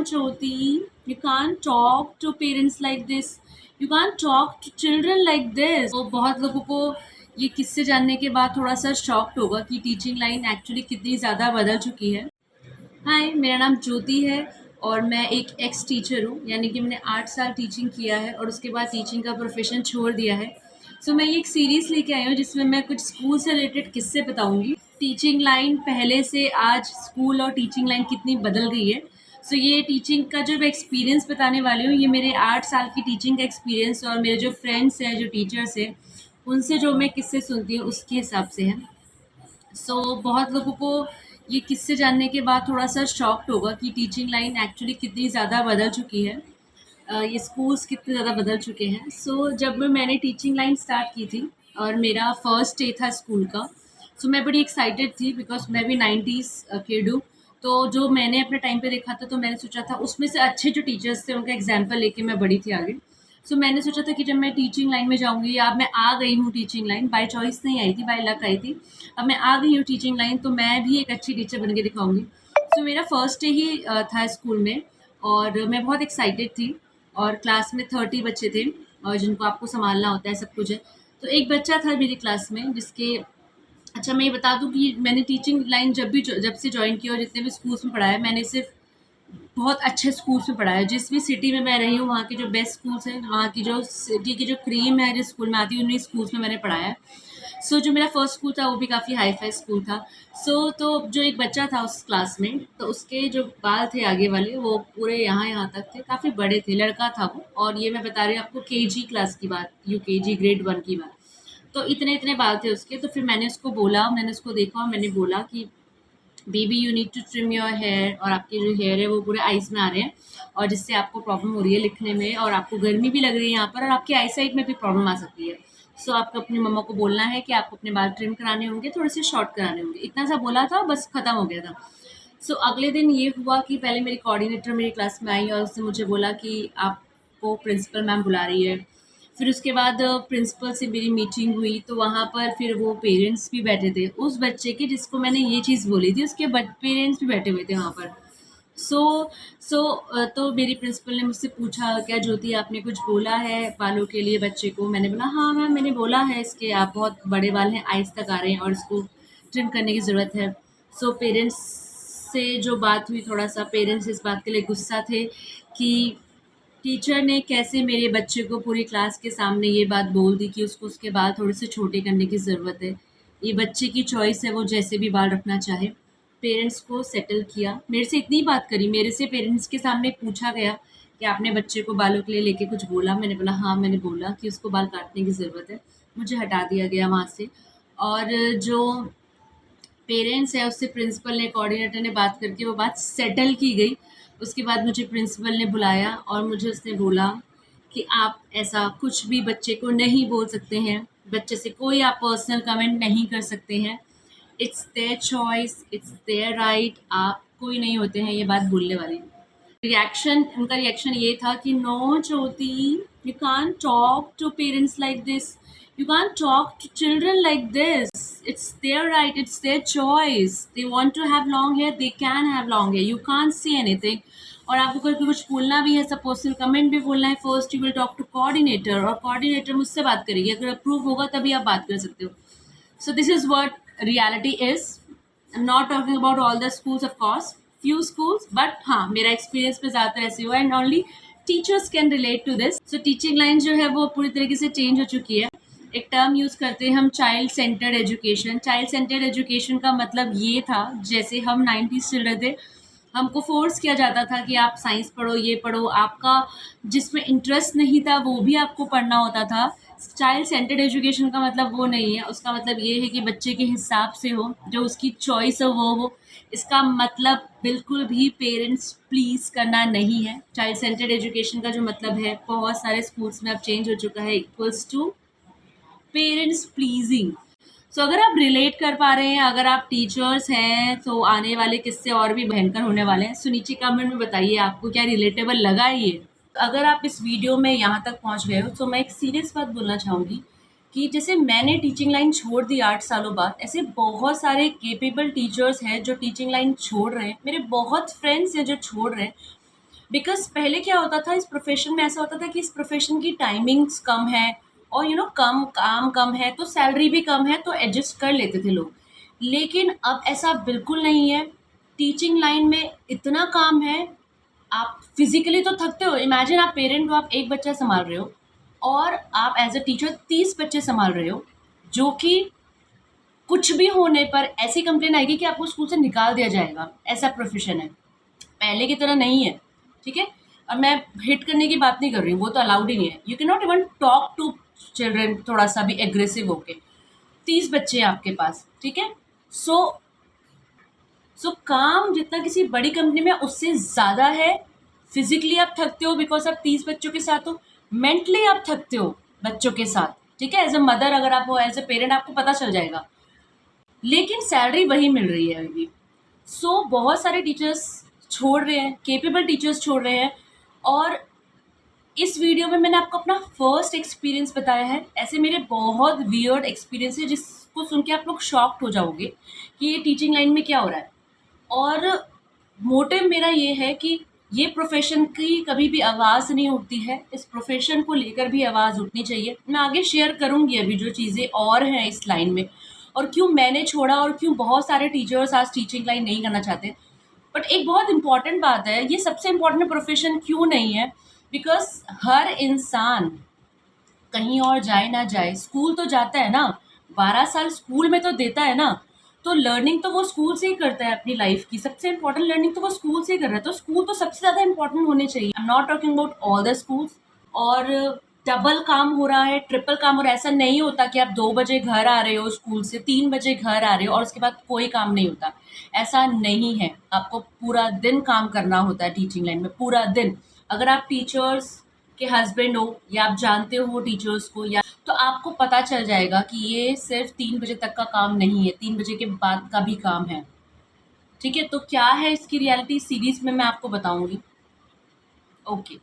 Jyoti, you can't talk to parents like this. You can't talk to children like this. तो बहुत लोगों को ये किस्से जानने के बाद थोड़ा सा शॉक्ड होगा कि टीचिंग लाइन एक्चुअली कितनी ज़्यादा बदल चुकी है। हाय, मेरा नाम ज्योति है और मैं एक एक्स टीचर हूँ, यानी कि मैंने 8 साल टीचिंग किया है और उसके बाद टीचिंग का प्रोफेशन छोड़ दिया है। सो मैं ये एक सीरीज़ लेके आई हूँ जिसमें मैं कुछ स्कूल से रिलेटेड किस्से बताऊँगी। टीचिंग लाइन पहले से आज स्कूल और टीचिंग लाइन कितनी बदल गई है। सो ये टीचिंग का जो मैं एक्सपीरियंस बताने वाली हूँ, ये मेरे 8 साल की टीचिंग का एक्सपीरियंस और मेरे जो फ्रेंड्स हैं, जो टीचर्स हैं, उनसे जो मैं किस्से सुनती हूँ उसके हिसाब से है। बहुत लोगों को ये किस्से जानने के बाद थोड़ा सा शॉक्ड होगा कि टीचिंग लाइन एक्चुअली कितनी ज़्यादा बदल चुकी है। ये स्कूल्स कितने ज़्यादा बदल चुके हैं। जब मैंने टीचिंग लाइन स्टार्ट की थी और मेरा फर्स्ट डे था स्कूल का, मैं बड़ी एक्साइटेड थी बिकॉज मैं भी 90s किड हूँ। तो जो मैंने अपने टाइम पे देखा था, तो मैंने सोचा था उसमें से अच्छे जो टीचर्स थे उनका एग्जाम्पल लेके मैं बढ़ी थी आगे। मैंने सोचा था कि जब मैं टीचिंग लाइन में जाऊँगी, या अब मैं आ गई हूँ टीचिंग लाइन, बाय चॉइस नहीं आई थी, बाय लक आई थी। अब मैं आ गई हूँ टीचिंग लाइन, तो मैं भी एक अच्छी टीचर बन के दिखाऊँगी। मेरा फर्स्ट डे ही था स्कूल में और मैं बहुत एक्साइटेड थी और क्लास में 30 बच्चे थे और जिनको आपको सँभालना होता है, सब कुछ है। तो एक बच्चा था मेरी क्लास में जिसके अच्छा, मैं ये बता दूँ कि मैंने टीचिंग लाइन जब से जॉइन किया और जितने भी स्कूल्स में पढ़ा है, मैंने सिर्फ़ बहुत अच्छे स्कूल्स में पढ़ा है। जिस भी सिटी में मैं रही हूँ, वहाँ के जो बेस्ट स्कूल्स हैं, वहाँ की जो सिटी की जो क्रीम है, जिस स्कूल में आती है, उन्हीं स्कूल्स में मैंने पढ़ाया है। जो मेरा फर्स्ट स्कूल था वो भी काफ़ी हाई-फाई स्कूल था। तो जो एक बच्चा था उस क्लास में, तो उसके जो बाल थे आगे वाले, वो पूरे यहाँ-यहाँ तक थे, काफ़ी बड़े थे, लड़का था वो। और ये मैं बता रही हूँ आपको केजी क्लास की बात, यूकेजी ग्रेड 1 की बात। तो इतने-इतने बाल थे उसके। तो फिर मैंने उसको बोला, मैंने उसको देखा और मैंने बोला कि baby you need to trim your hair, और आपके जो हेयर है वो पूरे आईज में आ रहे हैं और जिससे आपको प्रॉब्लम हो रही है लिखने में, और आपको गर्मी भी लग रही है यहाँ पर, और आपकी आई साइट में भी प्रॉब्लम आ सकती है। आपको अपनी मम्मा को बोलना है कि आपको अपने बाल ट्रिम कराने होंगे, थोड़े से शॉर्ट कराने होंगे। इतना सा बोला था, बस खत्म हो गया था। अगले दिन ये हुआ कि पहले मेरी कोऑर्डिनेटर मेरी क्लास में आई और उसने मुझे बोला कि आपको प्रिंसिपल मैम बुला रही है। फिर उसके बाद प्रिंसिपल से मेरी मीटिंग हुई, तो वहाँ पर फिर वो पेरेंट्स भी बैठे थे उस बच्चे के जिसको मैंने ये चीज़ बोली थी, उसके पेरेंट्स भी बैठे हुए थे वहाँ पर। तो मेरी प्रिंसिपल ने मुझसे पूछा, क्या ज्योति आपने कुछ बोला है बालों के लिए बच्चे को? मैंने बोला हाँ मैम, मैंने बोला है, इसके आप बहुत बड़े बाल हैं, आइस तक आ रहे हैं और इसको ट्रिम करने की ज़रूरत है। पेरेंट्स से जो बात हुई, थोड़ा सा पेरेंट्स इस बात के लिए गुस्सा थे कि टीचर ने कैसे मेरे बच्चे को पूरी क्लास के सामने ये बात बोल दी कि उसको उसके बाल थोड़े से छोटे करने की ज़रूरत है। ये बच्चे की चॉइस है, वो जैसे भी बाल रखना चाहे। पेरेंट्स को सेटल किया, मेरे से इतनी बात करी, मेरे से पेरेंट्स के सामने पूछा गया कि आपने बच्चे को बालों के लिए लेके कुछ बोला? मैंने बोला हाँ, मैंने बोला कि उसको बाल काटने की ज़रूरत है। मुझे हटा दिया गया वहाँ से। और जो पेरेंट्स है उससे प्रिंसिपल ने, कोऑर्डिनेटर ने बात करके वो बात सेटल की गई। उसके बाद मुझे प्रिंसिपल ने बुलाया और मुझे उसने बोला कि आप ऐसा कुछ भी बच्चे को नहीं बोल सकते हैं, बच्चे से कोई आप पर्सनल कमेंट नहीं कर सकते हैं। It's their choice, it's their right, आप कोई नहीं होते हैं ये बात बोलने वाले। उनका रिएक्शन ये था कि no Jyoti, you can't talk to parents like this, you can't talk to children like this, it's their right, it's their choice, they want to have long hair, they can have long hair, you can't say anything. और आपको कोई कुछ बोलना भी है, सब personal comment भी बोलना है, first you will talk to coordinator, और कोऑर्डिनेटर मुझसे बात करेगी, अगर अप्रूव होगा तभी आप बात कर सकते हो। This is what reality is. I'm not talking about all the schools, of course, few schools, but हाँ, मेरा experience में ज़्यादातर ऐसे हुआ, and only teachers can relate to this. teaching line जो है वो पूरी तरीके से change हो चुकी है। एक टर्म यूज़ करते हैं हम, child centred education. Child centred education का मतलब ये था, जैसे हम 90s चल रहे थे, हमको फोर्स किया जाता था कि आप साइंस पढ़ो, ये पढ़ो, आपका जिसमें इंटरेस्ट नहीं था वो भी आपको पढ़ना होता था। चाइल्ड सेंटर्ड एजुकेशन का मतलब वो नहीं है। उसका मतलब ये है कि बच्चे के हिसाब से हो, जो उसकी चॉइस हो वो हो। इसका मतलब बिल्कुल भी पेरेंट्स प्लीज़ करना नहीं है। चाइल्ड सेंटर्ड एजुकेशन का जो मतलब है, बहुत सारे स्कूल्स में अब चेंज हो चुका है, इक्वल्स टू पेरेंट्स प्लीजिंग। अगर आप रिलेट कर पा रहे हैं, अगर आप टीचर्स हैं, तो आने वाले किस्से और भी भयंकर होने वाले हैं। नीचे कमेंट में बताइए आपको क्या रिलेटेबल लगा है ये। अगर आप इस वीडियो में यहाँ तक पहुँच गए हो, तो मैं एक सीरियस बात बोलना चाहूँगी कि जैसे मैंने टीचिंग लाइन छोड़ दी 8 सालों बाद, ऐसे बहुत सारे केपेबल टीचर्स हैं जो टीचिंग लाइन छोड़ रहे हैं। मेरे बहुत फ्रेंड्स हैं जो छोड़ रहे हैं। बिकॉज पहले क्या होता था, इस प्रोफेशन में ऐसा होता था कि इस प्रोफेशन की टाइमिंग्स कम है और कम काम कम है तो सैलरी भी कम है तो एडजस्ट कर लेते थे लोग। लेकिन अब ऐसा बिल्कुल नहीं है। टीचिंग लाइन में इतना काम है, आप फिजिकली तो थकते हो। इमेजिन आप पेरेंट हो, आप एक बच्चा संभाल रहे हो और आप एज अ टीचर 30 बच्चे संभाल रहे हो, जो कि कुछ भी होने पर ऐसी कंप्लेन आएगी कि आपको स्कूल से निकाल दिया जाएगा। ऐसा प्रोफेशन है, पहले की तरह नहीं है। ठीक है, और मैं हिट करने की बात नहीं कर रही हूँ, वो तो अलाउड ही नहीं है। You can not even talk to children थोड़ा सा भी एग्रेसिव होके। 30 बच्चे हैं आपके पास, ठीक है। सो काम जितना किसी बड़ी कंपनी में उससे ज़्यादा है। फिजिकली आप थकते हो बिकॉज आप 30 बच्चों के साथ हो, मेंटली आप थकते हो बच्चों के साथ। ठीक है, एज अ मदर अगर आप हो, एज अ पेरेंट आपको पता चल जाएगा, लेकिन सैलरी वही मिल रही है अभी। सो बहुत सारे टीचर्स छोड़ रहे हैं, केपेबल टीचर्स छोड़ रहे हैं। और इस वीडियो में मैंने आपको अपना फर्स्ट एक्सपीरियंस बताया है। ऐसे मेरे बहुत वियर्ड एक्सपीरियंस है जिसको सुन के आप लोग शॉक्ड हो जाओगे कि ये टीचिंग लाइन में क्या हो रहा है। और मोटिव मेरा ये है कि ये प्रोफेशन की कभी भी आवाज़ नहीं उठती है, इस प्रोफेशन को लेकर भी आवाज़ उठनी चाहिए। मैं आगे शेयर करूँगी अभी जो चीज़ें और हैं इस लाइन में, और क्यों मैंने छोड़ा और क्यों बहुत सारे टीचर्स आज टीचिंग लाइन नहीं करना चाहते। बट एक बहुत इंपॉर्टेंट बात है, ये सबसे इम्पॉर्टेंट प्रोफेशन क्यों नहीं है, बिकॉज हर इंसान कहीं और जाए ना जाए स्कूल तो जाता है ना, 12 साल स्कूल में तो देता है ना। तो लर्निंग तो वो स्कूल से ही करता है अपनी लाइफ की, सबसे इम्पोर्टेंट लर्निंग तो वो स्कूल से ही कर रहा है। तो स्कूल तो सबसे ज़्यादा इम्पोर्टेंट होने चाहिए। I am not talking about all the schools. और डबल काम हो रहा है, ट्रिपल काम हो रहा है। ऐसा नहीं होता कि आप 2 बजे घर आ रहे हो स्कूल से, 3 बजे घर आ रहे हो और उसके बाद कोई काम नहीं होता। ऐसा नहीं है, आपको पूरा दिन काम करना होता है टीचिंग लाइन में, पूरा दिन। अगर आप टीचर्स के हस्बैंड हो या आप जानते हो टीचर्स को, या तो आपको पता चल जाएगा कि ये सिर्फ 3 बजे तक का काम नहीं है, 3 बजे के बाद का भी काम है। ठीक है, तो क्या है इसकी रियलिटी सीरीज में मैं आपको बताऊंगी। ओके।